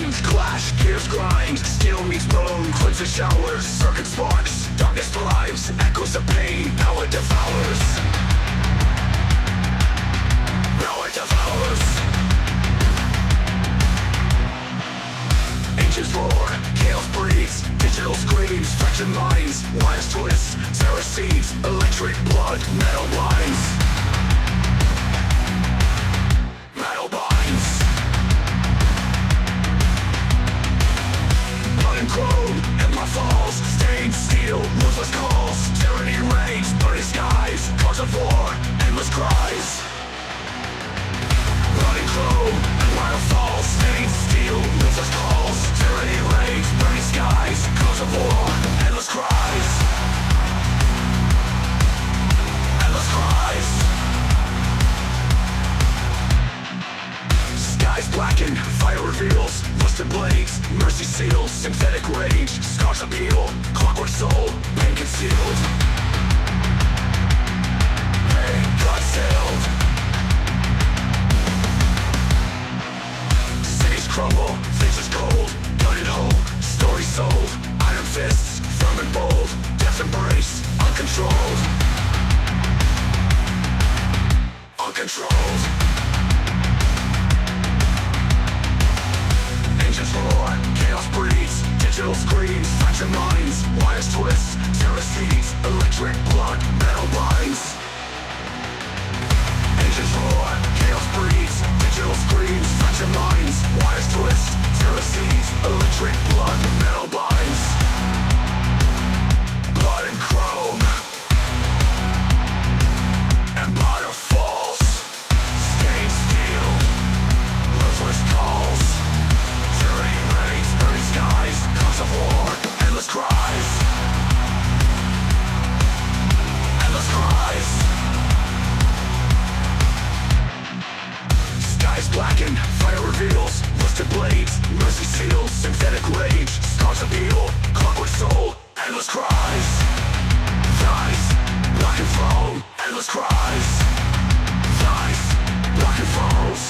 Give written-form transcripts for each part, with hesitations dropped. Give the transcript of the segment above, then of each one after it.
lines clash, gears grind, steel meets bone, crimson showers, circuit sparks, darkness thrives, echoes of pain, power devours. Power devours. Engines roar, chaos breathes, digital screams, fraction lines, wires twist, terror seeds, electric blood, metal lines. Metal binds. Blood and chrome, empire falls, stained steel, ruthless calls, tyranny reigns, burning skies, cause of war, endless cries. Blood and chrome, empire falls, stained steel, ruthless calls, tyranny reigns, burning skies, cause of war, endless cries. Endless cries. Skies blacken, fire reveals, rusted blades, mercy seals, synthetic rage, scars appeal, clockwork soul, pain concealed. Pain concealed. Cities crumble, faces cold, blood and hope, story sold, iron fists, firm and bold, death embrace, uncontrolled. Uncontrolled. Engines roar, chaos breeds, digital screens, fraction minds, wires twist, terror seeds, electric blood, metal binds. Engines roar, chaos breeds, digital screens, fraction minds, wires twist, terror seeds, electric blood, metal binds. Blood and chrome. Empire falls, stained steel, ruthless calls, tyranny reigns, burning skies, cause of war, endless cries. Endless cries. Skies blacken, fire reveals, rusted blades, mercy seals, synthetic rage, scars appeal, clockwork soul, endless cries. Thighs, black and foam, endless cries. Thighs, black and foams.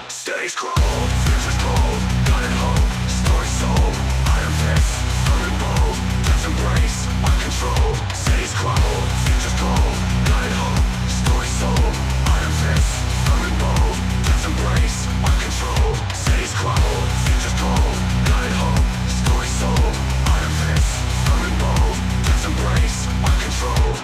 Stays cold, futures cold, gun and hope, story sold, iron fists, firm and bold, death embrace, uncontrolled. Stays cold, futures cold, gun and hope, story sold, iron fists, firm and bold, death embrace, uncontrolled. Stays cold, futures cold, gun and hope, story sold, iron fists, firm and bold, death embrace, uncontrolled.